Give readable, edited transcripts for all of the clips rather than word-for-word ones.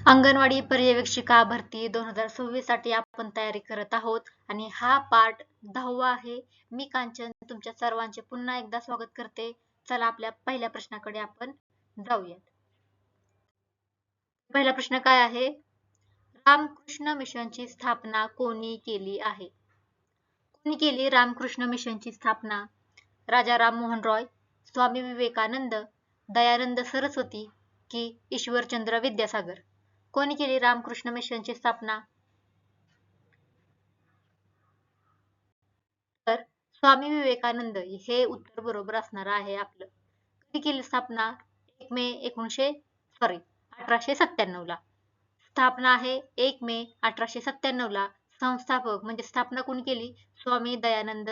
अंगणवाडी पर्यवेक्षिका भरती 2026 साठी आपण तयारी करत आहोत आणि हा पार्ट 10वा आहे. मी कांचन तुमच्या सर्वांचे पुन्हा एकदा स्वागत करते. चला आपल्या पहिल्या प्रश्नाकडे आपण जाऊयात. पहिला प्रश्न काय आहे? रामकृष्ण मिशनची स्थापना कोणी केली आहे? कोणी केली रामकृष्ण मिशनची स्थापना? राजा राममोहन रॉय, स्वामी विवेकानंद, दयानंद सरस्वती की ईश्वरचंद्र विद्यासागर? कोणी केली रामकृष्ण मिशनची स्थापना? तर स्वामी विवेकानंद हे उत्तर बरोबर असणार आहे आपलं. कधी केली स्थापना? 1 मे 1897 ला. स्थापना आहे 1 मे 1897 ला. संस्थापक म्हणजे स्थापना कोणी केली? स्वामी दयानंद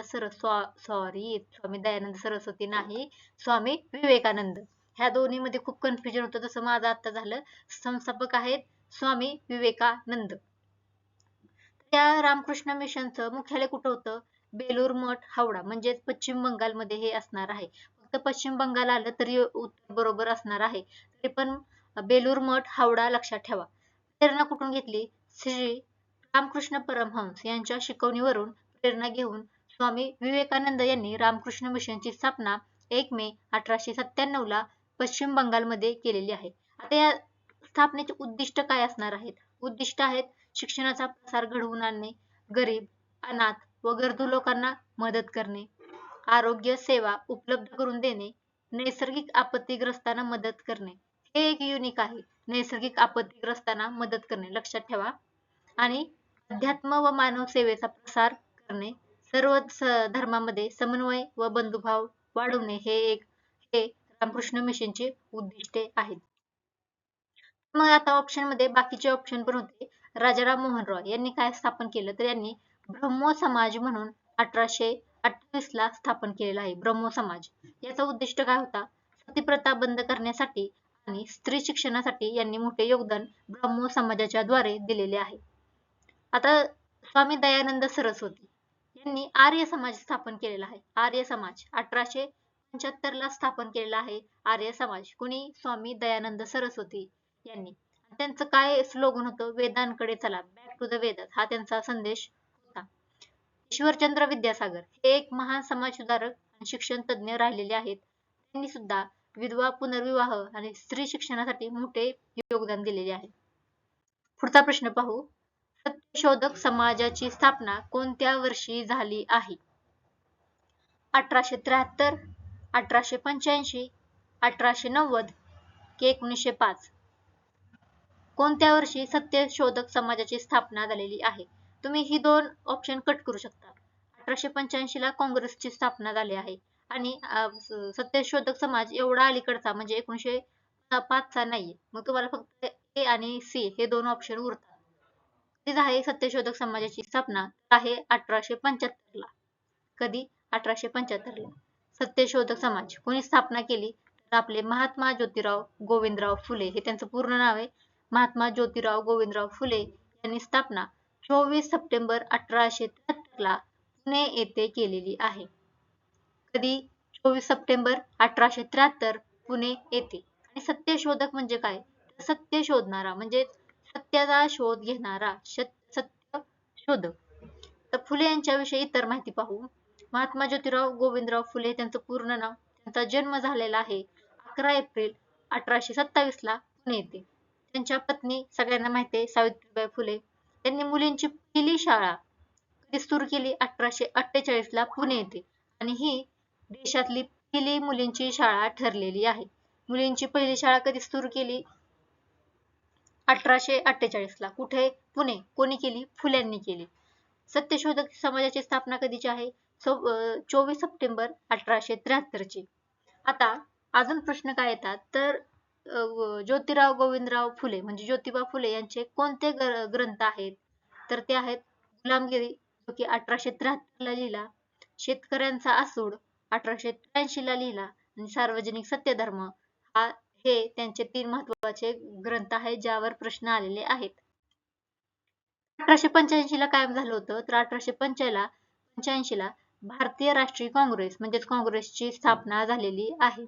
सरस्वती नाही, स्वामी विवेकानंद. ह्या दोन्ही मध्ये खूप कन्फ्युजन होतं, जसं माझं आता झालं. संस्थापक आहेत स्वामी विवेकानंद. त्या रामकृष्ण मिशनचं मुख्यालय कुठं होतं? बेलूर मठ, हावडा, म्हणजे पश्चिम बंगालमध्ये हे असणार आहे. फक्त पश्चिम बंगाल आलं तरी उत्तर बरोबर असणार आहे. तरी पण बेलूर मठ, हावडा लक्षात ठेवा. प्रेरणा कुठून घेतली? श्री रामकृष्ण परमहंस यांच्या शिकवणीवरून प्रेरणा घेऊन स्वामी विवेकानंद यांनी रामकृष्ण मिशनची स्थापना 1 मे 1897 ला पश्चिम बंगालमध्ये केलेली आहे. आता या स्थापनेचे उद्दिष्ट काय असणार आहेत? उद्दिष्ट आहेत शिक्षणाचा प्रसार घडवून आणणे, गरीब, अनाथ व गरजू लोकांना मदत करणे, आरोग्य सेवा उपलब्ध करून देणे, नैसर्गिक आपत्तीग्रस्तांना मदत करणे. हे एक युनिक आहे, नैसर्गिक आपत्तीग्रस्तांना मदत करणे, लक्षात ठेवा. आणि अध्यात्म व मानव सेवेचा प्रसार करणे, सर्व धर्मामध्ये समन्वय व बंधुभाव वाढवणे हे रामकृष्ण मिशनचे उद्दिष्टे आहेत. मग आता ऑप्शन मध्ये बाकीचे ऑप्शन पण होते. राजा राममोहन रॉय यांनी काय स्थापन केलं? तर यांनी ब्रह्मो समाज म्हणून 1828 ला स्थापन केलेला आहे. ब्रह्मो समाज याचा उद्दिष्ट काय होता? सतीप्रथा बंद करण्यासाठी आणि स्त्री शिक्षणासाठी यांनी मोठे योगदान ब्रह्मो समाजाच्या द्वारे दिलेले आहे. आता स्वामी दयानंद सरस्वती यांनी आर्य समाज स्थापन केलेला आहे. आर्य समाज 1875 ला स्थापन केलेला आहे. आर्य समाज कोणी? स्वामी दयानंद सरस्वती यांनी. त्यांचं काय स्लोगन होतं? वेदांकडे चला, बॅक टू द वेदास, हा त्यांचा संदेश होता. ईश्वरचंद्र विद्यासागर हे एक महान समाज सुधारक आणि शिक्षण तज्ञ राहिलेले आहेत. त्यांनी सुद्धा विधवा पुनर्विवाह आणि स्त्री शिक्षणासाठी मोठे योगदान दिलेले आहे. पुढचा प्रश्न पाहू. सत्यशोधक समाजाची स्थापना कोणत्या वर्षी झाली आहे? 1873, 1885, 1890 की 1905? कोणत्या वर्षी सत्यशोधक समाजाची स्थापना झालेली आहे? तुम्ही ही दोन ऑप्शन कट करू शकता. 1885 ला काँग्रेसची स्थापना झाली आहे आणि सत्यशोधक समाज एवढा अलीकडचा म्हणजे 1905 चा नाहीये. मग तुम्हाला फक्त ए आणि सी हे दोन ऑप्शन उरतात. कधी आहे सत्यशोधक समाजाची स्थापना? आहे 1875 ला. कधी? 1875 ला. सत्यशोधक समाज कोणी स्थापना केली? तर आपले महात्मा ज्योतिराव गोविंदराव फुले, हे त्यांचं पूर्ण नाव आहे. महात्मा ज्योतिराव गोविंदराव फुले यांनी स्थापना 24 सप्टेंबर 1873 ला पुणे येथे केलेली आहे. कधी? 24 सप्टेंबर 1873 पुणे येथे. आणि सत्यशोधक म्हणजे काय? सत्य शोधणारा म्हणजे सत्याचा शोध घेणारा, सत्य शोधक. तर फुले यांच्याविषयी इतर माहिती पाहू. महात्मा ज्योतिराव गोविंदराव फुले त्यांचं पूर्ण नाव. त्यांचा जन्म झालेला आहे 11 एप्रिल 1827 ला पुणे येथे. त्यांच्या पत्नी सगळ्यांना माहिती आहे सावित्रीबाई फुले. त्यांनी मुलींची पहिली शाळा कधी सुरू केली? 1848 ला पुणे येथे. आणि ही देशातली पहिली मुलींची शाळा ठरलेली आहे. मुलींची पहिली शाळा कधी सुरू केली? 1848 ला. कुठे? पुणे. कोणी केली? फुल्यांनी केली. सत्यशोधक समाजाची स्थापना कधीची आहे? 24 सप्टेंबर 1873 ची. आता अजून प्रश्न काय येतात? तर ज्योतिराव गोविंदराव फुले म्हणजे ज्योतिबा फुले यांचे कोणते ग्रंथ आहेत? तर ते आहेत गुलामगिरी, जो की 1873 ला लिहिला, शेतकऱ्यांचा आसूड 1883 ला लिहिला, आणि सार्वजनिक सत्यधर्म हे त्यांचे 3 महत्त्वाचे ग्रंथ आहेत ज्यावर प्रश्न आलेले आहेत. 1885 ला काय झालं होतं? तर 1885 ला भारतीय राष्ट्रीय काँग्रेस म्हणजेच काँग्रेसची स्थापना झालेली आहे.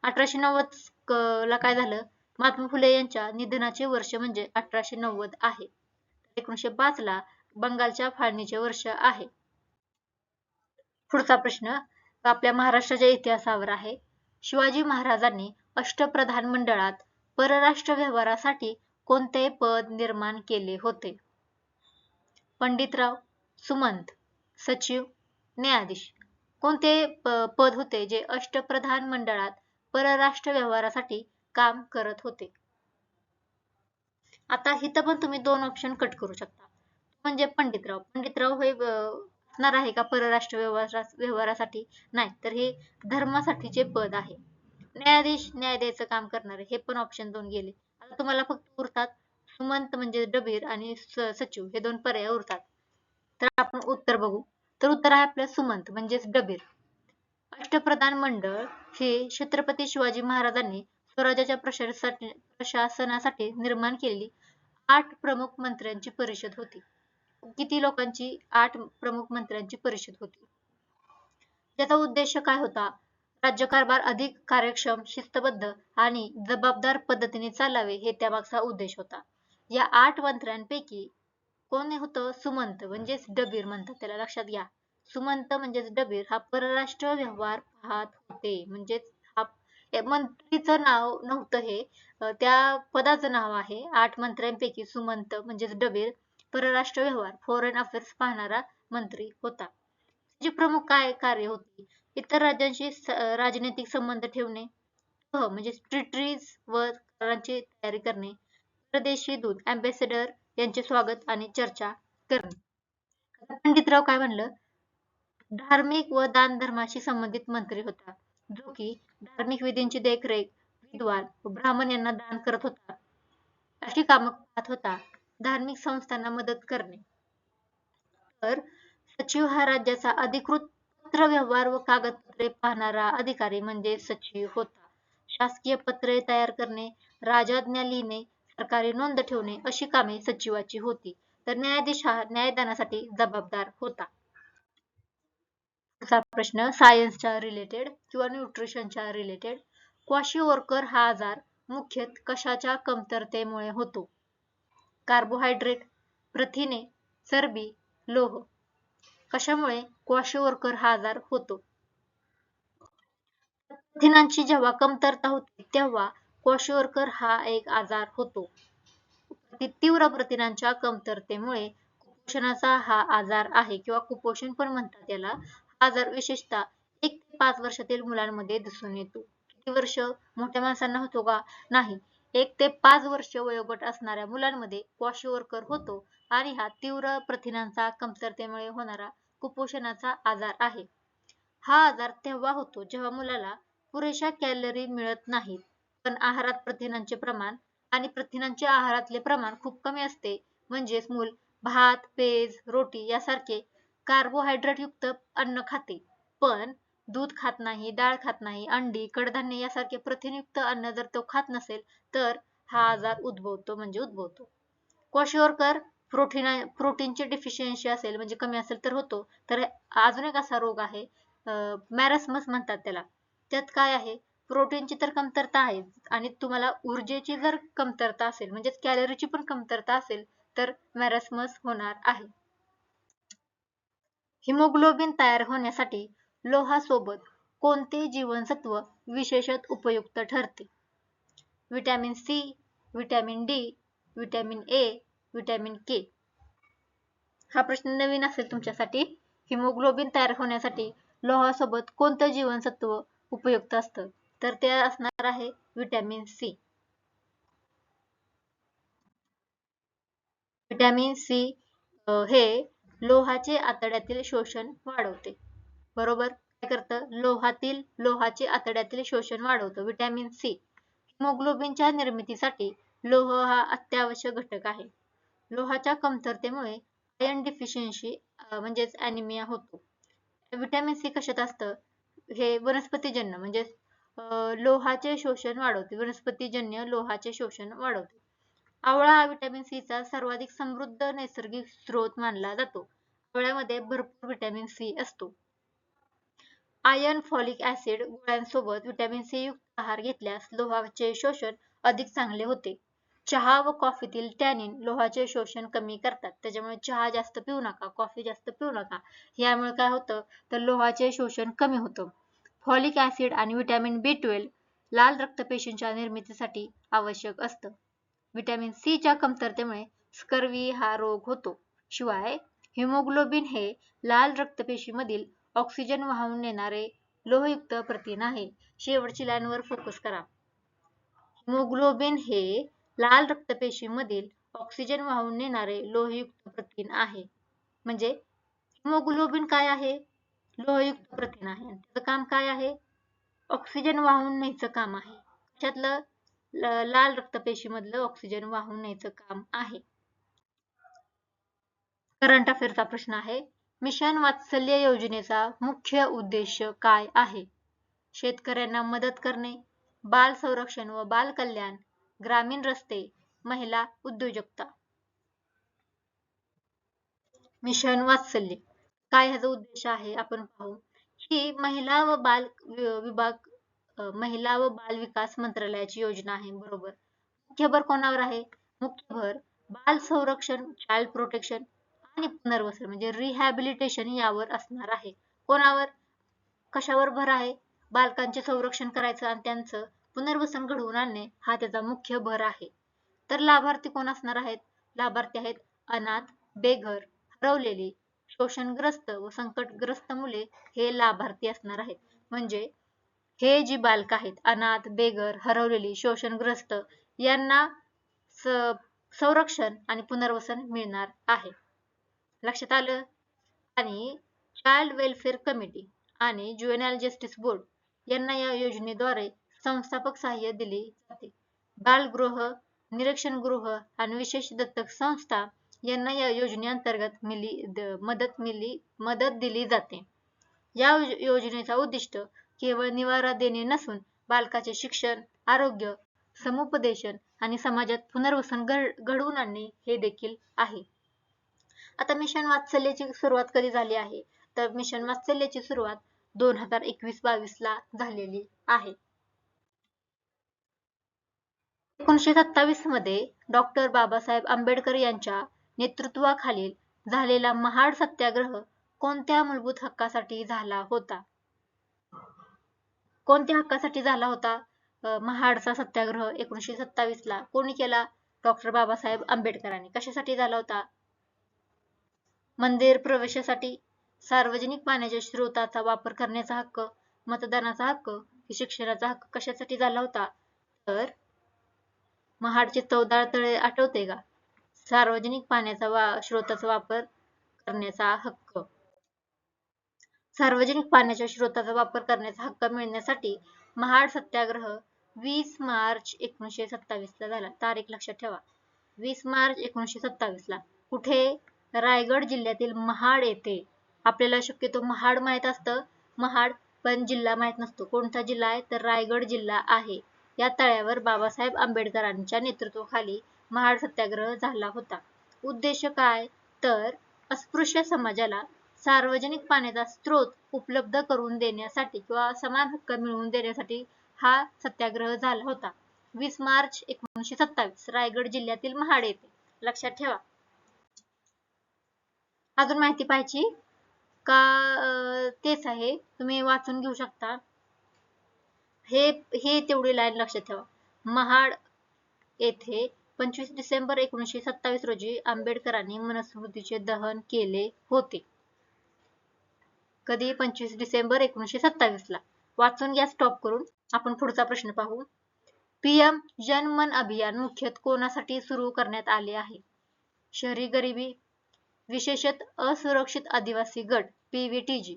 1890 ला काय झालं? महात्मा फुले यांच्या निधनाचे वर्ष म्हणजे 1890 आहे. 1905 ला बंगालच्या फाळणीचे वर्ष आहे. पुढचा प्रश्न आपल्या महाराष्ट्राच्या इतिहासावर आहे. शिवाजी महाराजांनी अष्टप्रधान मंडळात परराष्ट्र व्यवहारासाठी कोणते पद निर्माण केले होते? पंडितराव, सुमंत, सचिव, न्यायाधीश. कोणते पद होते जे अष्टप्रधान मंडळात परराष्ट्र व्यवहारासाठी काम करत होते? आता इथं पण तुम्ही दोन ऑप्शन कट करू शकता. म्हणजे पंडितराव. पंडितराव हे असणार आहे का परराष्ट्र व्यवहारासाठी? नाही, तर हे धर्मासाठीचे पद आहे. न्यायाधीश, न्याय द्यायचं काम करणारे, हे पण ऑप्शन 2 गेले. आता तुम्हाला फक्त उरतात सुमंत म्हणजे डबीर आणि सचिव हे दोन पर्याय उरतात. तर आपण उत्तर बघू. तर उत्तर आहे आपलं सुमंत म्हणजेच डबीर. अष्टप्रधान मंडळ हे छत्रपती शिवाजी महाराजांनी स्वराज्याच्या प्रशासनासाठी निर्माण केलेली 8 प्रमुख मंत्र्यांची परिषद होती. किती लोकांची? 8 प्रमुख मंत्र्यांची परिषद होती. त्याचा उद्देश काय होता? राज्यकारभार अधिक कार्यक्षम, शिस्तबद्ध आणि जबाबदार पद्धतीने चालावे हे त्यामागचा उद्देश होता. या 8 मंत्र्यांपैकी कोण होतं? सुमंत म्हणजेच डबीर म्हणतात त्याला, लक्षात घ्या. सुमंत म्हणजेच डबीर हा परराष्ट्र व्यवहार पाहत होते. म्हणजेच हा मंत्रीचं नाव नव्हतं हे, त्या पदाचं नाव आहे. 8 मंत्र्यांपैकी सुमंत म्हणजेच डबीर परराष्ट्र व्यवहार फॉरेन अफेअर्स पाहणारा मंत्री होता. त्याची प्रमुख काय कार्य होती? इतर राज्यांशी राजनैतिक संबंध ठेवणे, म्हणजे ट्रीटीज व करारांची तयारी करणे, परदेशी दूत अँबॅसेडर यांचे स्वागत आणि चर्चा करणे. पंडितराव काय म्हणलं? धार्मिक व दान धर्माशी संबंधित मंत्री होता, जो की धार्मिक विधींची देखरेख, विद्वान व ब्राह्मण यांना दान करत होता, अशी कामं पाहत होता. धार्मिक संस्थांना मदत करणे. तर सचिव हा राज्याचा अधिकृत पत्रव्यवहार व कागदपत्रे पाहणारा अधिकारी म्हणजे सचिव होता. शासकीय पत्रे तयार करणे, राजआज्ञा लिहिणे, सरकारी नोंद ठेवणे अशी कामे सचिवाची होती. तर न्यायाधीश हा न्यायदानासाठी जबाबदार होता. पुढचा प्रश्न सायन्सच्या रिलेटेड किंवा न्यूट्रिशनच्या रिलेटेड. क्वाशिओर्कर हा आजार मुख्यतः कशाच्या कमतरतेमुळे होतो? कार्बोहायड्रेट, प्रथिने, चरबी, लोह. कशामुळे क्वाशिओर्कर हा आजार होतो? प्रथिनांची जेव्हा कमतरता होते तेव्हा क्वाशिओर्कर हा एक आजार होतो. तीव्र प्रथिनांच्या कमतरतेमुळे कुपोषणाचा हा आजार आहे किंवा कुपोषण पण म्हणतात याला. हा आजार विशेषतः 1 ते 5 वर्षातील मुलांमध्ये दिसून येतो. किती वर्ष? मोठ्या माणसांना होतो का? नाही. 1 ते 5 वर्ष वयोगट असणाऱ्या मुलांमध्ये क्वाशिओर्कर होतो आणि हा तीव्र प्रथिनांचा कमतरतेमुळे होणारा कुपोषणाचा आजार आहे. हा आजार तेव्हा होतो जेव्हा मुलाला पुरेशा कॅलरी मिळत नाहीत, पण आहारात प्रथिनांचे प्रमाण आणि प्रथिनांच्या आहारातले प्रमाण खूप कमी असते. म्हणजेच मूल भात, पेज, रोटी यासारखे कार्बोहायड्रेट युक्त अन्न खाते, पण दूध खात नाही, डाळ खात नाही, अंडी, कडधान्य यासारखे प्रथिनयुक्त अन्न जर तो खात नसेल तर हा आजार उद्भवतो. क्वाशिओर्कर प्रोटीनची डिफिशियन्सी असेल म्हणजे कमी असेल तर होतो. तर अजून एक असा रोग आहे, मॅरस्मस म्हणतात त्याला. त्यात काय आहे? प्रोटीनची तर कमतरता आहे आणि तुम्हाला ऊर्जेची जर कमतरता असेल म्हणजे कॅलरीची पण कमतरता असेल तर मॅरस्मस होणार आहे. हिमोग्लोबिन तयार होण्यासाठी लोहासोबत कोणते जीवनसत्व विशेषतः उपयुक्त ठरते? Vitamin C, vitamin D, vitamin A, vitamin K. हा प्रश्न नवीन असेल तुमच्यासाठी. हिमोग्लोबिन तयार होण्यासाठी लोहासोबत कोणतं जीवनसत्व उपयुक्त असतं? तर ते असणार आहे व्हिटॅमिन सी. व्हिटॅमिन सी हे लोहाचे आतड्यातील शोषण वाढवते. बरोबर. काय करतं? लोहाचे आतड्यातील शोषण वाढवतं व्हिटॅमिन सी. हिमोग्लोबिनच्या निर्मितीसाठी लोह हा अत्यावश्यक घटक आहे. लोहाच्या कमतरतेमुळे आयर्न डिफिशियन्सी म्हणजेच ॲनिमिया होतो. व्हिटॅमिन सी कशात असतं? हे वनस्पतीजन्य म्हणजे लोहाचे शोषण वाढवते. वनस्पतीजन्य लोहाचे शोषण वाढवते. आवळा हा व्हिटॅमिन सी चा सर्वाधिक समृद्ध नैसर्गिक स्रोत मानला जातो. आवळ्यामध्ये भरपूर व्हिटॅमिन सी असतो. आयर्न, फॉलिक ऍसिड गोळ्यांसोबत व्हिटॅमिन सी युक्त आहार घेतल्यास लोहाचे शोषण अधिक चांगले होते. चहा व कॉफीतील टॅनिन लोहाचे शोषण कमी करतात. त्याच्यामुळे चहा जास्त पिऊ नका, कॉफी जास्त पिऊ नका. यामुळे काय होतं तर लोहाचे शोषण कमी होतं. फॉलिक ऍसिड आणि व्हिटॅमिन B12 लाल रक्तपेशींच्या निर्मितीसाठी आवश्यक असतं. व्हिटॅमिन सी च्या कमतरतेमुळे स्कर्वी हा रोग होतो. शिवाय हिमोग्लोबिन हे लाल रक्तपेशीमधील ऑक्सिजन वाहून नेणारे लोहयुक्त प्रथिन आहे. शेवटची लाईनवर फोकस करा. हिमोग्लोबिन हे लाल रक्तपेशीमधील ऑक्सिजन वाहून नेणारे लोहयुक्त प्रथिन आहे. म्हणजे हिमोग्लोबिन काय आहे? लोहयुक्त प्रथिन आहे. त्याचं काम काय आहे? ऑक्सिजन वाहून न्यायचं काम आहे. त्यातलं लाल रक्तपेशीमधलं ऑक्सिजन वाहून न्यायचं काम आहे. करंट अफेअरचा प्रश्न आहे. मिशन वात्सल्य योजनेचा मुख्य उद्देश काय आहे? शेतकऱ्यांना मदत करणे, बाल संरक्षण व बाल कल्याण, ग्रामीण रस्ते, महिला उद्योजकता. मिशन वात्सल्य काय ह्याचा उद्देश आहे आपण पाहू. ही महिला व बाल विभाग महिला व बाल विकास मंत्रालयाची योजना आहे. बरोबर. मुख्य भर कोणावर आहे? मुख्य भर बाल संरक्षण, चाइल्ड प्रोटेक्शन आणि पुनर्वसन म्हणजे रिहॅबिलिटेशन यावर असणार आहे. कोणावर? कशावर भर आहे? बालकांचे संरक्षण करायचं आणि त्यांचं पुनर्वसन घडवून आणणे हा त्याचा मुख्य भर आहे. तर लाभार्थी कोण असणार आहेत? लाभार्थी आहेत अनाथ, बेघर, हरवलेली, शोषणग्रस्त व संकटग्रस्त मुले हे लाभार्थी असणार आहेत. म्हणजे हे जी बालक आहेत अनाथ, बेघर, हरवलेली, शोषणग्रस्त यांना संरक्षण आणि पुनर्वसन मिळणार आहे. लक्षात आलं? आणि चाइल्ड वेलफेअर कमिटी आणि ज्युएनाइल जस्टिस बोर्ड यांना या योजनेद्वारे संस्थापक सहाय्य दिले जाते. बालगृह, निरीक्षण गृह आणि विशेष दत्तक संस्था यांना या योजनेअंतर्गत मदत दिली जाते. या योजनेचा उद्दिष्ट केवळ निवारा देणे नसून बालकाचे शिक्षण, आरोग्य, समुपदेशन आणि समाजात पुनर्वसन घडवून आणणे हे देखील आहे. आता मिशन वात्सल्यची सुरुवात कधी झाली आहे? तर मिशन वात्सल्यची सुरुवात 2021-22 ला झालेली आहे. 1927 मध्ये डॉक्टर बाबासाहेब आंबेडकर यांच्या नेतृत्वाखाली झालेला महाड सत्याग्रह कोणत्या मूलभूत हक्कासाठी झाला होता? कोणत्या हक्कासाठी झाला होता? महाडचा सत्याग्रह 1927 ला कोणी केला? डॉक्टर बाबासाहेब आंबेडकरांनी. कशासाठी झाला होता? मंदिर प्रवेशासाठी, सार्वजनिक पाण्याच्या स्रोताचा वापर करण्याचा हक्क, मतदानाचा हक्क, शिक्षणाचा हक्क कशासाठी झाला होता? तर महाडचे 14 तळे आठवते का? सार्वजनिक पाण्याचा स्रोताचा वापर करण्याचा हक्क. सार्वजनिक पाण्याच्या स्रोताचा वापर करण्याचा हक्क मिळण्यासाठी महाड सत्याग्रह 20 मार्च 1927 ला झाला. तारीख लक्षात ठेवा. 20 मार्च 1927 ला. कुठे? रायगड जिल्ह्यातील महाड येथे. आपल्याला शक्यतो महाड माहित असतं, महाड, पण जिल्हा माहित नसतो. कोणता जिल्हा आहे? तर रायगड जिल्हा आहे. या तळ्यावर बाबासाहेब आंबेडकरांच्या नेतृत्वाखाली महाड सत्याग्रह झाला होता. उद्देश काय? तर अस्पृश्य समाजाला सार्वजनिक पाण्याचा स्रोत उपलब्ध करून देण्यासाठी किंवा समान हक्क मिळवून देण्यासाठी हा सत्याग्रह झाला होता. 20 मार्च 1927 रायगड जिल्ह्यातील महाड येथे. लक्षात ठेवा. अजून माहिती पाहिजे का? तेच आहे, तुम्ही वाचून घेऊ शकता. हे तेवढी लाईन लक्षात ठेवा. महाड येथे 25 डिसेंबर 1927 रोजी आंबेडकरांनी मनुस्मृतीचे दहन केले होते. कधी? 25 डिसेंबर 1927 ला. वाचून घ्या स्टॉप करून. आपण पुढचा प्रश्न पाहू. पीएम जन मन अभियान मुख्यतः कोणासाठी सुरू करण्यात आले आहे? शहरी गरिबी, विशेषतः असुरक्षित आदिवासी गट PVTG,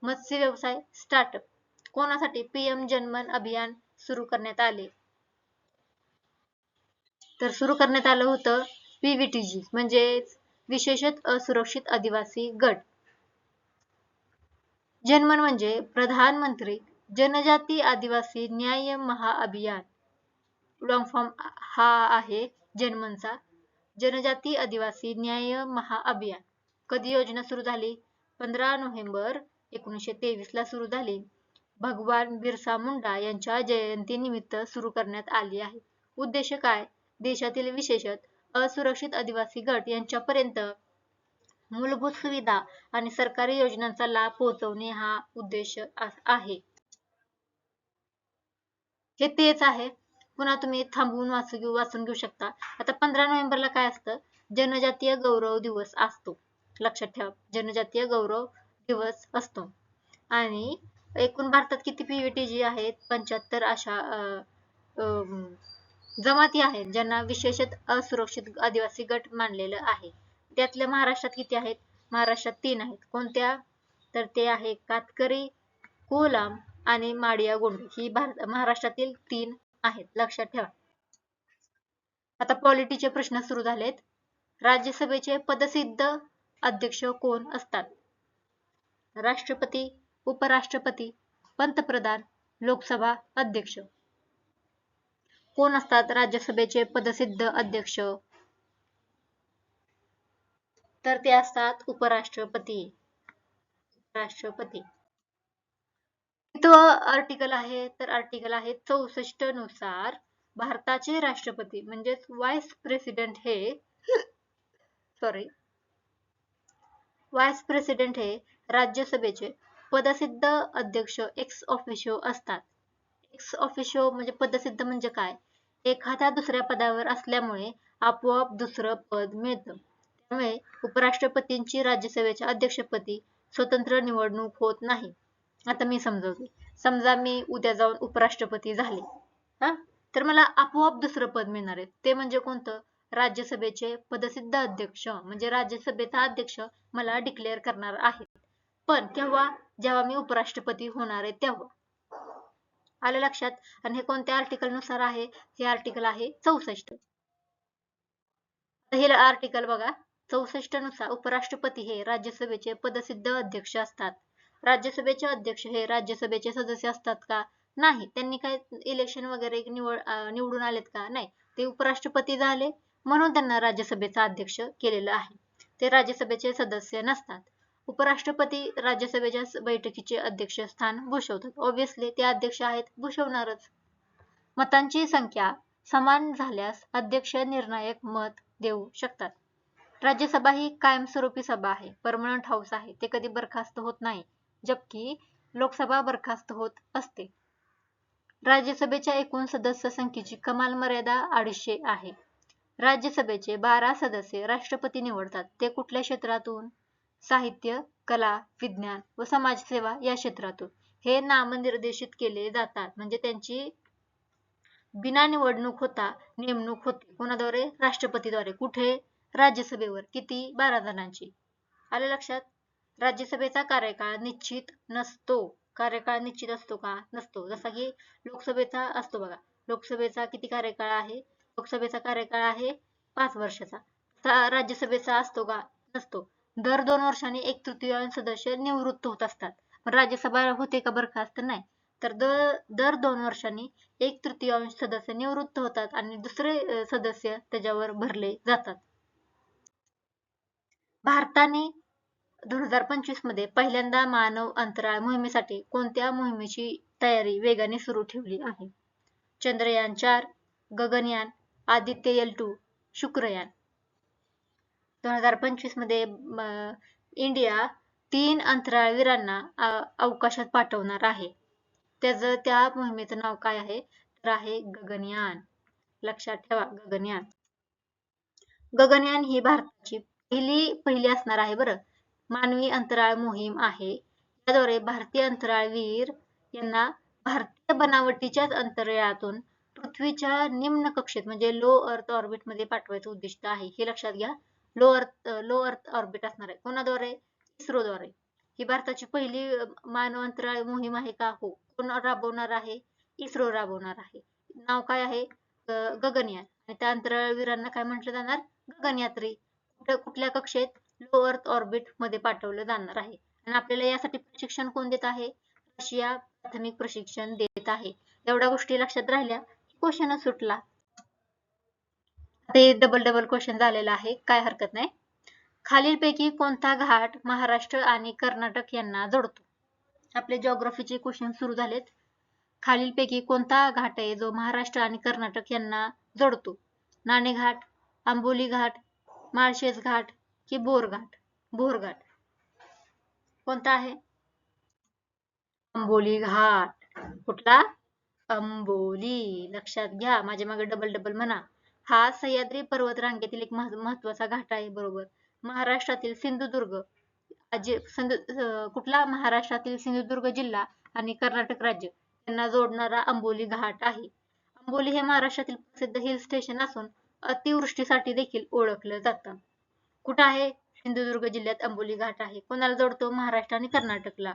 मत्स्य व्यवसाय, स्टार्टअप. कोणासाठी पीएम जन मन अभियान सुरू करण्यात आले? तर सुरू करण्यात आलं होतं PVTG म्हणजे विशेषतः असुरक्षित आदिवासी गट. जनमन म्हणजे प्रधानमंत्री जनजाती आदिवासी न्याय महाअभियान. लॉंग फॉर्म हा आहे जनमनचा. जनजाती आदिवासी न्याय महाअभियान. कधी योजना सुरू झाली? 15 नोव्हेंबर 1923 ला सुरू झाली. भगवान बिरसा मुंडा यांच्या जयंतीनिमित्त सुरू करण्यात आली आहे. उद्देश काय? देशातील विशेषतः असुरक्षित आदिवासी गट यांच्यापर्यंत मूलभूत सुविधा आणि सरकारी योजनांचा लाभ पोहोचवणे हा उद्देश आहे. हे तेच आहे. पुन्हा तुम्ही थांबवून वाचून घेऊ शकता. आता 15 नोव्हेंबरला काय असतं? जनजातीय गौरव दिवस असतो. लक्षात ठेवा, जनजातीय गौरव दिवस असतो. आणि एकूण भारतात किती PVTG आहेत? 75 अशा जमाती आहेत ज्यांना विशेषतः असुरक्षित आदिवासी गट मानलेलं आहे. त्यातल्या महाराष्ट्रात किती आहेत? महाराष्ट्रात 3 आहेत. कोणत्या? तर ते आहे कातकरी, कोलाम आणि माडिया गोंड. ही महाराष्ट्रातील 3 आहेत. लक्षात ठेवा. आता पॉलिटीचे प्रश्न सुरू झालेत. राज्यसभेचे पदसिद्ध अध्यक्ष कोण असतात? राष्ट्रपती, उपराष्ट्रपती, पंतप्रधान, लोकसभा अध्यक्ष. कोण असतात राज्यसभेचे पदसिद्ध अध्यक्ष? तर ते असतात उपराष्ट्रपती. राष्ट्रपती. तो आर्टिकल आहे, तर आर्टिकल आहे 64 नुसार भारताचे राष्ट्रपती म्हणजेच व्हाईस प्रेसिडेंट हे राज्यसभेचे पदसिद्ध अध्यक्ष एक्स ऑफिशियो असतात. एक्स ऑफिशियो म्हणजे पदसिद्ध म्हणजे काय? एखाद्या दुसऱ्या पदावर असल्यामुळे आपोआप दुसरं पद मिळतं. त्यामुळे उपराष्ट्रपतींची राज्यसभेच्या अध्यक्षपदी स्वतंत्र निवडणूक होत नाही. आता मी समजावते. समजा मी उद्या जाऊन उपराष्ट्रपती झाले, तर मला आपोआप दुसरं पद मिळणार आहे. ते म्हणजे कोणतं? राज्यसभेचे पदसिद्ध अध्यक्ष म्हणजे राज्यसभेचा अध्यक्ष मला डिक्लेअर करणार आहेत. पण केव्हा? जेव्हा मी उपराष्ट्रपती होणार आहे तेव्हा. आलं लक्षात? आणि हे कोणत्या आर्टिकल नुसार आहे? हे आर्टिकल आहे 64. हे आर्टिकल बघा, 64 नुसार उपराष्ट्रपती हे राज्यसभेचे पदसिद्ध अध्यक्ष असतात. राज्यसभेचे अध्यक्ष हे राज्यसभेचे सदस्य असतात का? नाही. त्यांनी काय इलेक्शन वगैरे निवडून आलेत का? नाही. ते उपराष्ट्रपती झाले म्हणून त्यांना राज्यसभेचा अध्यक्ष केलेलं आहे. ते राज्यसभेचे सदस्य नसतात. उपराष्ट्रपती राज्यसभेच्या बैठकीचे अध्यक्ष स्थान भूषवतात. ऑब्विसली ते अध्यक्ष आहेत, भूषवणारच. मतांची संख्या समान झाल्यास अध्यक्ष निर्णायक मत देऊ शकतात. राज्यसभा ही कायमस्वरूपी सभा आहे, परमनंट हाऊस आहे. ते कधी बरखास्त होत नाही, जबकि लोकसभा बरखास्त होत असते. राज्यसभेच्या एकूण सदस्य संख्येची कमाल मर्यादा 250 आहे. राज्यसभेचे 12 सदस्य राष्ट्रपती निवडतात. ते कुठल्या क्षेत्रातून? साहित्य, कला, विज्ञान व समाजसेवा या क्षेत्रातून. हे नामनिर्देशित केले जातात म्हणजे त्यांची बिना निवडणूक होता नेमणूक होते. कोणाद्वारे? राष्ट्रपतीद्वारे. कुठे? राज्यसभेवर. किती? 12 जणांची. आलं लक्षात? राज्यसभेचा कार्यकाळ निश्चित नसतो. कार्यकाळ निश्चित असतो का? नसतो. जसा की लोकसभेचा असतो बघा. लोकसभेचा किती कार्यकाळ आहे? लोकसभेचा कार्यकाळ आहे 5 वर्षाचा. राज्यसभेचा असतो का? नसतो. दर 2 वर्षांनी 1/3 सदस्य निवृत्त होत असतात. राज्यसभा होते का बरखास्त? नाही. तर दर 2 वर्षांनी 1/3 सदस्य निवृत्त होतात आणि दुसरे सदस्य त्याच्यावर भरले जातात. भारताने 2025 मध्ये पहिल्यांदा मानव अंतराळ मोहिमेसाठी कोणत्या मोहिमेची तयारी वेगाने सुरू ठेवली आहे? चंद्रयान 4, गगनयान, आदित्य L2, शुक्रयान. 2025 मध्ये इंडिया 3 अंतराळवीरांना अवकाशात पाठवणार आहे. त्या मोहिमेचं नाव काय आहे? तर आहे गगनयान. लक्षात ठेवा, गगनयान. गगनयान ही भारताची पहिली असणार आहे बरं. मानवी अंतराळ मोहीम आहे. याद्वारे भारतीय अंतराळवीर यांना भारतीय बनावटीच्याच अंतराळातून पृथ्वीच्या निम्न कक्षेत म्हणजे लो अर्थ ऑर्बिट मध्ये पाठवायचं उद्दिष्ट आहे. हे लक्षात घ्या. लो अर्थ ऑर्बिट असणार आहे. कोणाद्वारे? इस्रोद्वारे. ही भारताची पहिली मानव अंतराळ मोहीम आहे का? हो. कोण राबवणार आहे? इस्रो राबवणार आहे. नाव काय आहे? गगनयान. आणि त्या अंतराळवीरांना काय म्हटलं जाणार? गगनयात्री. कुठल्या कक्षेत? लो अर्थ ऑर्बिट मध्ये पाठवलं जाणार आहे. आणि आपल्याला यासाठी प्रशिक्षण कोण देत आहे? रशिया प्राथमिक प्रशिक्षण देत आहे. एवढ्या गोष्टी लक्षात राहिल्या क्वेश्चन सुटला. ते डबल क्वेश्चन झालेला आहे, काय हरकत नाही. खालीलपैकी कोणता घाट महाराष्ट्र आणि कर्नाटक यांना जोडतो? आपले जिओग्राफीचे क्वेश्चन सुरू झालेत. खालीलपैकी कोणता घाट आहे जो महाराष्ट्र आणि कर्नाटक यांना जोडतो? नाणेघाट, आंबोली घाट, माळशेज घाट की बोरघाट? बोरघाट कोणता आहे? आंबोली घाट. कुठला? अंबोली. लक्षात घ्या, माझ्या मागे डबल डबल म्हणा. हा सह्याद्री पर्वत रांगेतील एक महत्वाचा घाट आहे. बरोबर. महाराष्ट्रातील सिंधुदुर्ग कुठला? महाराष्ट्रातील सिंधुदुर्ग जिल्हा आणि कर्नाटक राज्य यांना जोडणारा आंबोली घाट आहे. आंबोली हे महाराष्ट्रातील प्रसिद्ध हिल स्टेशन असून अतिवृष्टीसाठी देखील ओळखलं जातं. कुठं आहे? सिंधुदुर्ग जिल्ह्यात आंबोली घाट आहे. कोणाला जोडतो? महाराष्ट्र आणि कर्नाटकला.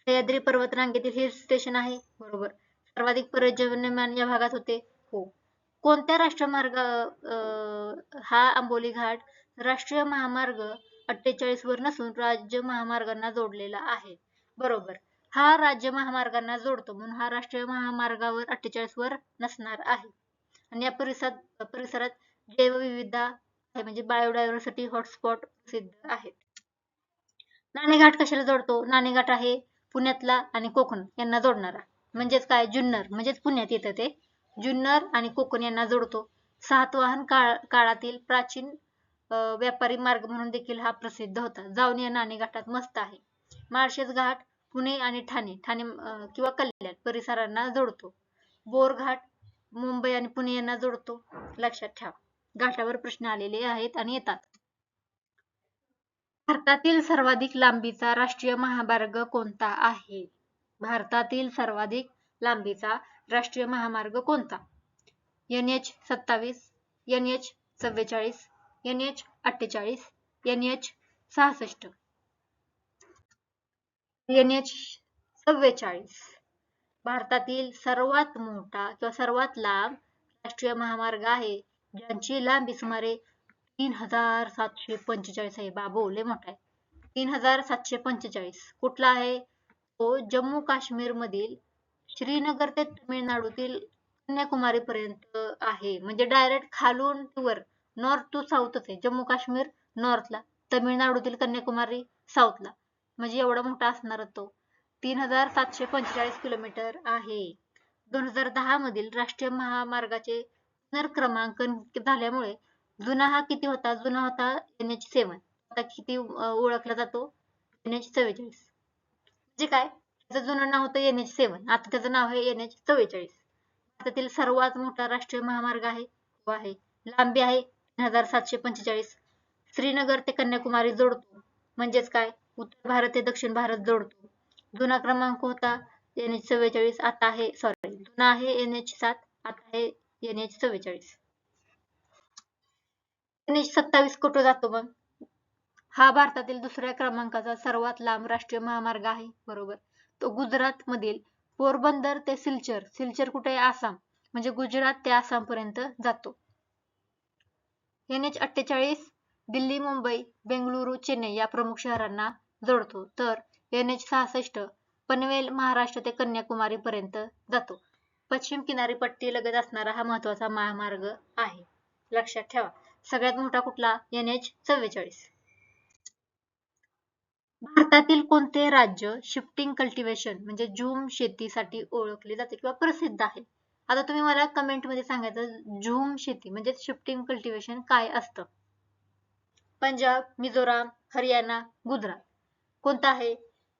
सह्याद्री पर्वत रांगेतील हिल स्टेशन आहे. बरोबर. सर्वाधिक पर्जन्यमान या भागात होते. हो. कोणत्या राष्ट्रमार्ग हा आंबोली घाट राष्ट्रीय महामार्ग 48 वर नसून राज्य महामार्गांना जोडलेला आहे? बरोबर. हा राज्य महामार्गांना जोडतो म्हणून हा राष्ट्रीय महामार्गावर 48 वर नसणार आहे. आणि या परिसरात जैवविविधता आहे, म्हणजे बायोडायव्हर्सिटी हॉटस्पॉट प्रसिद्ध आहेत. नाणेघाट कशाला जोडतो? नाणेघाट आहे पुण्यातला आणि कोकण यांना जोडणारा. म्हणजेच काय? जुन्नर, म्हणजेच पुण्यात येतं ते. जुन्नर आणि कोकण यांना जोडतो. सातवाहन काळातील प्राचीन व्यापारी मार्ग म्हणून देखील हा प्रसिद्ध होता. जाऊन या नाणेघाटात, मस्त आहे. माळशेज घाट पुणे आणि ठाणे किंवा कल्याण परिसरांना जोडतो. बोरघाट मुंबई आणि पुणे यांना जोडतो. लक्षात ठेवा, घाटावर प्रश्न आलेले आहेत आणि येतात. भारतातील सर्वाधिक लांबीचा राष्ट्रीय महामार्ग कोणता आहे? भारतातील सर्वाधिक लांबीचा राष्ट्रीय महामार्ग कोणता? NH 27, NH 44, NH 48, NH 66. NH 44 भारतातील सर्वात मोठा किंवा सर्वात लांब राष्ट्रीय महामार्ग आहे, ज्यांची लांबी सुमारे 3745 आहे. बाबो, लय मोठा आहे. 3745. कुठला आहे तो? जम्मू काश्मीर मधील श्रीनगर ते तमिळनाडूतील कन्याकुमारी पर्यंत आहे. म्हणजे डायरेक्ट खालून वर, नॉर्थ टू साऊथच आहे. जम्मू काश्मीर नॉर्थला, तमिळनाडूतील कन्याकुमारी साऊथला. म्हणजे एवढा मोठा असणार तो. 3745 किलोमीटर आहे. 2010 मधील राष्ट्रीय महामार्गाचे पुनर्क्रमांकन झाल्यामुळे जुना हा किती होता? जुना होता NH 7. आता किती ओळखला जातो? NH 44. म्हणजे काय? त्याचं जुनं नाव होतं NH 7, आता त्याचं नाव आहे NH 44. भारतातील सर्वात मोठा राष्ट्रीय महामार्ग आहे. तो आहे. लांबी आहे 3745. श्रीनगर ते कन्याकुमारी जोडतो. म्हणजेच काय? उत्तर भारत ते दक्षिण भारत जोडतो. जुना क्रमांक होता NH 44, आता आहे जुना आहे NH 7, आता आहे NH 44. NH 27 कुठं जातो मग? हा भारतातील दुसऱ्या क्रमांकाचा सर्वात लांब राष्ट्रीय महामार्ग आहे. बरोबर. तो गुजरात मधील पोरबंदर ते सिलचर. सिलचर कुठे आहे? आसाम. म्हणजे गुजरात ते आसाम पर्यंत जातो. NH 48 दिल्ली, मुंबई, बेंगळुरू, चेन्नई या प्रमुख शहरांना जोडतो. तर NH 66 पनवेल, महाराष्ट्र ते कन्याकुमारी पर्यंत जातो. पश्चिम किनारी पट्टी लगत असणारा हा महत्वाचा महामार्ग आहे. लक्षात ठेवा. सगळ्यात मोठा कुठला? NH 44. भारतातील कोणते राज्य शिफ्टिंग कल्टिवेशन म्हणजे झूम शेतीसाठी ओळखले जाते किंवा प्रसिद्ध आहे? आता तुम्ही मला कमेंट मध्ये सांगायचं झूम शेती म्हणजे शिफ्टिंग कल्टिवेशन काय असतं? पंजाब, मिझोराम, हरियाणा, गुजरात. कोणता आहे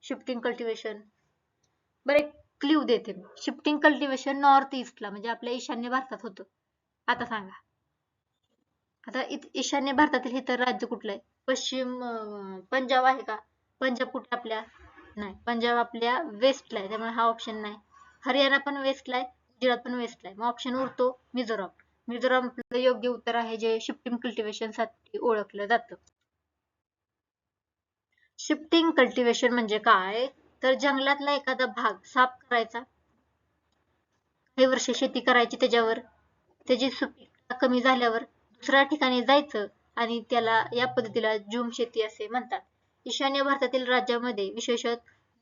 शिफ्टिंग कल्टिवेशन? बरं, एक क्ल्यू देते मी. शिफ्टिंग कल्टिवेशन नॉर्थ ईस्टला म्हणजे आपल्या ईशान्य भारतात होतं. आता सांगा. आता ईशान्य भारतातील हे तर राज्य कुठलं आहे? पंजाब आहे का? पंजाब कुठे आपल्या? नाही, पंजाब आपल्या वेस्टला आहे, त्यामुळे हा ऑप्शन नाही. हरियाणा पण वेस्टला आहे, गुजरात पण वेस्टला आहे. मग ऑप्शन उरतो मिझोराम. मिझोराम योग्य उत्तर आहे, जे शिफ्टिंग कल्टिवेशन साठी ओळखलं जातं. शिफ्टिंग कल्टिवेशन म्हणजे काय? तर जंगलातला एखादा भाग साफ करायचा, काही वर्ष शेती करायची त्याच्यावर, त्याची सुपीकता कमी झाल्यावर दुसऱ्या ठिकाणी जायचं आणि त्याला या पद्धतीला झूम शेती असे म्हणतात. ईशान्य भारतातील राज्यामध्ये विशेषतः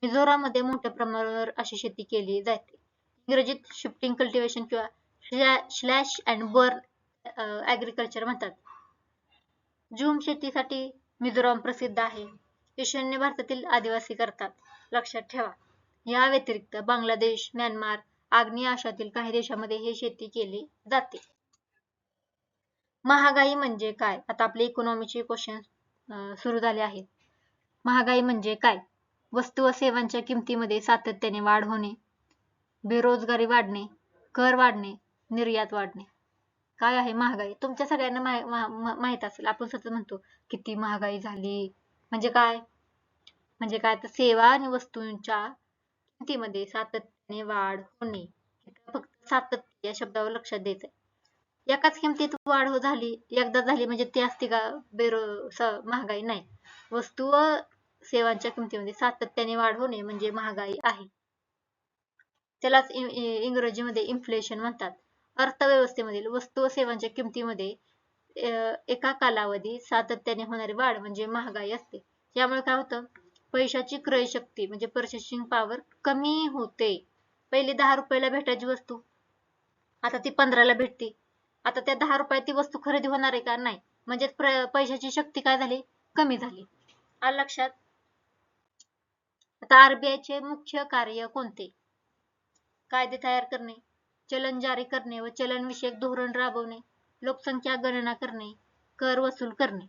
मिझोराममध्ये मोठ्या प्रमाणावर अशी शेती केली जाते. इंग्रजीत शिफ्टिंग कल्टिवेशन किंवा स्लॅश अँड बर्न ऍग्रिकल्चर म्हणतात. झूम शेतीसाठी मिझोराम प्रसिद्ध आहे. ईशान्य भारतातील आदिवासी करतात. लक्षात ठेवा. या व्यतिरिक्त बांगलादेश, म्यानमार, आग्नेय आशियातील काही देशांमध्ये हे शेती केली जाते. महागाई म्हणजे काय? आता आपले इकॉनॉमीचे क्वेश्चन सुरू झाले आहेत. महागाई म्हणजे काय? वस्तू व सेवांच्या किमतीमध्ये सातत्याने वाढ होणे, बेरोजगारी वाढणे, कर वाढणे, निर्यात वाढणे. काय आहे महागाई? तुमच्या सगळ्यांना माहित असेल. आपण सतत म्हणतो किती महागाई झाली. म्हणजे काय? म्हणजे काय तर सेवा आणि वस्तूंच्या किमतीमध्ये सातत्याने वाढ होणे. फक्त सातत्य या शब्दावर लक्षात द्यायचं. एकाच किमतीत वाढ झाली, एकदा झाली म्हणजे ती असते का महागाई? नाही. वस्तू व सेवांच्या किमतीमध्ये सातत्याने वाढ होणे म्हणजे महागाई आहे. त्यालाच इंग्रजीमध्ये इन्फ्लेशन म्हणतात. अर्थव्यवस्थेमधील वस्तू व सेवांच्या किमतीमध्ये एका कालावधीत सातत्याने होणारी वाढ म्हणजे महागाई असते. यामुळे काय होतं? पैशाची क्रय शक्ती म्हणजे पर्चेसिंग पॉवर कमी होते. पहिले 10 रुपयाला भेटायची वस्तू आता ती 15ला भेटते. आता त्या 10 रुपयात ती वस्तू खरेदी होणार आहे का? नाही. म्हणजे पैशाची शक्ती काय झाली? कमी झाली. आलं लक्षात? आता आरबीआयचे मुख्य कार्य कोणते? कायदे तयार करणे, चलन जारी करणे व चलनविषयक धोरण राबवणे, लोकसंख्या गणना करणे, कर वसूल करणे.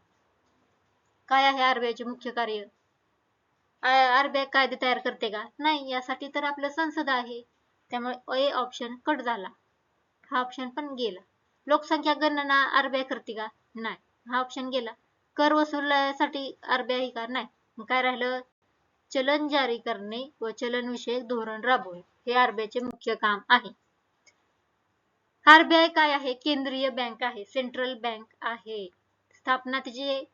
काय आहे आरबीआयचे मुख्य कार्य? आरबीआय कायदे तयार करते का? नाही. यासाठी तर आपलं संसद आहे. त्यामुळे ए ऑप्शन कट झाला. हा ऑप्शन पण गेला. लोकसंख्या गणना आरबीआय करते का? नाही. हा ऑप्शन गेला. कर वसुलासाठी आरबीआय का? नाही. मग काय राहिलं? चलन जारी करणे व चलनविषयक धोरण राबवणे हे आरबीआयचे मुख्य काम आहे. आरबीआय काय आहे? केंद्रीय बँक आहे. सेंट्रल बँक आहे. स्थापना तिची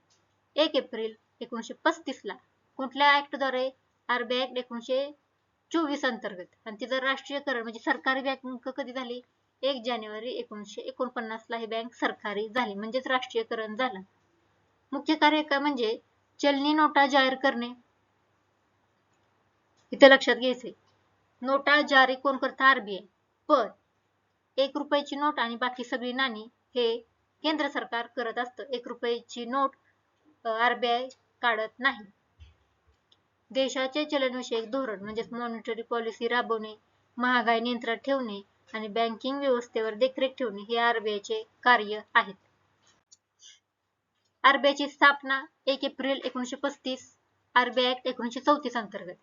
1 एप्रिल 1935 ला. कुठल्या ऍक्टद्वारे? आरबीआय ऍक्ट 1924 अंतर्गत. आणि तिचं राष्ट्रीयकरण म्हणजे सरकारी बँक कधी झाली? 1 जानेवारी 1949 ला ही बँक सरकारी झाली म्हणजेच राष्ट्रीयकरण झालं. मुख्य कार्य काय म्हणजे चलनी नोटा जाहीर करणे. इथे लक्षात घ्यायचंय. नोटा जारी कोण करतं? आरबीआय. पण 1 रुपयाची नोट आणि बाकी सगळी नाणी हे केंद्र सरकार करत असतं. 1 रुपयाची नोट आरबीआय काढत नाही. देशाचे चलनविषयक धोरण म्हणजे मॉनिटरी पॉलिसी राबवणे, महागाई नियंत्रणात ठेवणे आणि बँकिंग व्यवस्थेवर देखरेख ठेवणे हे आरबीआयचे कार्य आहेत. आरबीआयची स्थापना 1 एप्रिल 1935 आरबीआय ऍक्ट 1934 अंतर्गत.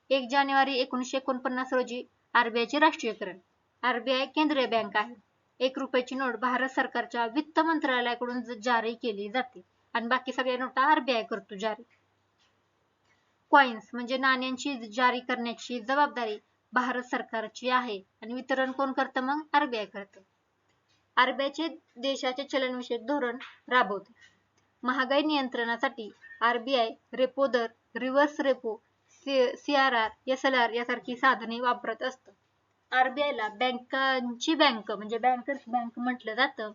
1 जानेवारी 1949 रोजी आरबीआयचे राष्ट्रीयकरण. आरबीआय केंद्रीय बँक आहे. 1 रुपयाची नोट भारत सरकारच्या वित्त मंत्रालयाकडून जारी केली जाते आणि बाकी सगळ्या नोटा आरबीआय करतो जारी. कॉइन्स म्हणजे नाण्यांची जारी करण्याची जबाबदारी भारत सरकारची आहे आणि वितरण कोण करतं? मग आरबीआय करतं. आरबीआयचे देशाचे चलनविषयक धोरण राबवते. महागाई नियंत्रणासाठी आरबीआय रेपो दर, रिव्हर्स रेपो, सीआरआर, एसएलआर यासारखी साधने वापरत असतं. आरबीआयला बँकांची बँक म्हणजे बँकर्स बँक म्हटलं जातं.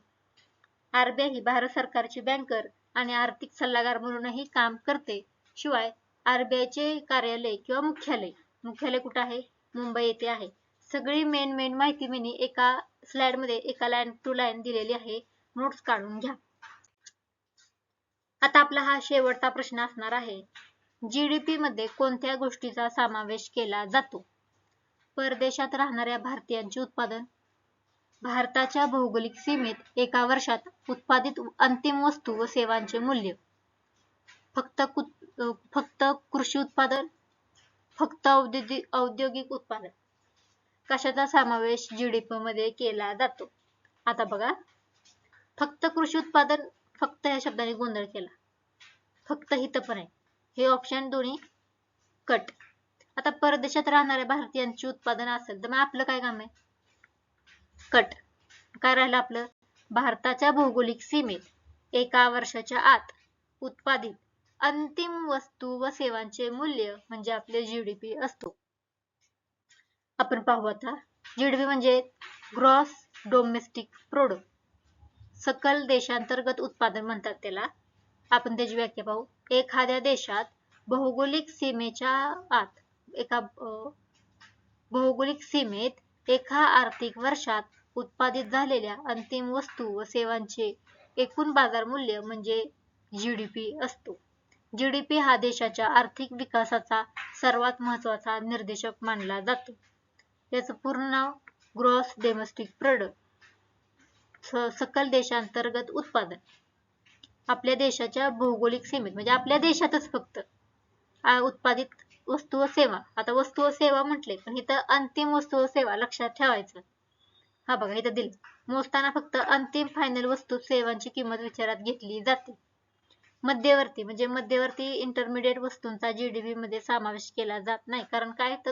आरबीआय ही भारत सरकारची बँकर आणि आर्थिक सल्लागार म्हणूनही काम करते. शिवाय आरबीआयचे कार्यालय किंवा मुख्यालय कुठे आहे? मुंबई येथे आहे. सगळी मेन माहिती मी एका स्लाइड मध्ये एका लाईन टू लाईन दिलेली आहे. नोट्स काढून घ्या. आता आपला हा शेवटचा प्रश्न असणार आहे. जीडीपी मध्ये कोणत्या गोष्टीचा समावेश केला जातो? परदेशात राहणाऱ्या भारतीयांचे उत्पादन, भारताच्या भौगोलिक सीमेत एका वर्षात उत्पादित अंतिम वस्तू व सेवांचे मूल्य, फक्त कृषी उत्पादन, फक्त औद्योगिक उत्पादन. कशाचा समावेश जीडीपी मध्ये केला जातो? आता बघा, फक्त कृषी उत्पादन, फक्त या शब्दाने गोंधळ केला. फक्त हित पण आहे. हे ऑप्शन दोन्ही कट. आता परदेशात राहणाऱ्या भारतीयांचे उत्पादन असेल तर मग आपलं काय काम आहे? कट. काय राहिलं आपलं? भारताच्या भौगोलिक सीमेत एका वर्षाच्या आत उत्पादित अंतिम वस्तू व सेवांचे मूल्य म्हणजे आपले जीडीपी असतो. आपण पाहू आता. जीडीपी म्हणजे ग्रॉस डोमेस्टिक प्रोडक्ट. सकल देशांतर्गत उत्पादन म्हणतात त्याला. आपण त्याची व्याख्या पाहू. एखाद्या देशात भौगोलिक सीमेत एका आर्थिक वर्षात उत्पादित झालेल्या अंतिम वस्तू व सेवांचे एकूण बाजार मूल्य म्हणजे जीडीपी असतो. जीडीपी हा देशाच्या आर्थिक विकासाचा सर्वात महत्त्वाचा निर्देशक मानला जातो. याचं पूर्ण नाव ग्रॉस डोमेस्टिक प्रोडक्ट सकल देशांतर्गत उत्पादन. आपल्या देशाच्या भौगोलिक सीमेत म्हणजे आपल्या देशातच फक्त उत्पादित वस्तू व सेवा. आता वस्तू व सेवा म्हटले पण इथं अंतिम वस्तू व सेवा लक्षात ठेवायचं. हा बघा इथं दिलं. मोजताना फक्त अंतिम फायनल वस्तू सेवांची किंमत विचारात घेतली जाते. मध्यवर्ती म्हणजे मध्यवर्ती इंटरमिडिएट वस्तूंचा जीडीपी मध्ये समावेश केला जात नाही. कारण काय तर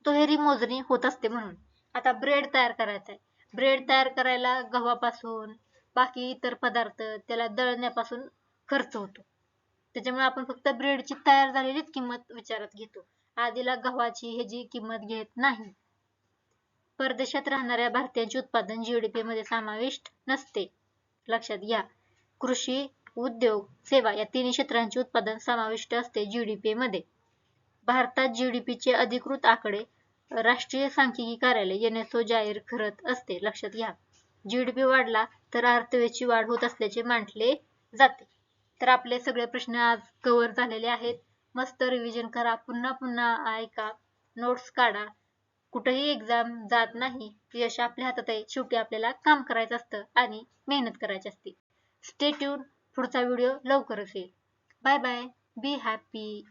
दुहेरी मोजणी होत असते म्हणून. आता ब्रेड तयार करायचा आहे. ब्रेड तयार करायला गव्हापासून बाकी इतर पदार्थ त्याला दळण्यापासून खर्च होतो. त्याच्यामुळे आपण फक्त ब्रेडची तयार झालेलीच किंमत विचारात घेतो. आधीला गव्हाची ह्याची किंमत घेत नाही. परदेशात राहणाऱ्या भारतीयांचे उत्पादन जीडीपी मध्ये समाविष्ट नसते. लक्षात घ्या. कृषी, उद्योग, सेवा या तिन्ही क्षेत्रांचे उत्पादन समाविष्ट असते जीडीपी मध्ये. भारतात जीडीपीचे अधिकृत आकडे राष्ट्रीय सांख्यिकी कार्यालय NSO जाहीर करत असते. लक्षात घ्या. जीडीपी वाढला तर अर्थव्यवस्थेची वाढ होत असल्याचे मानले जाते. तर आपले सगळे प्रश्न आज कव्हर झालेले आहेत. मस्त रिव्हिजन करा. पुन्हा पुन्हा ऐका. नोट्स काढा. कुठेही एक्झाम जात नाही. यश आपल्या हातात आहे. शेवटी आपल्याला काम करायचं असतं आणि मेहनत करायची असते. Stay tune. पुढचा व्हिडिओ लवकरच येईल. Bye bye. Be happy.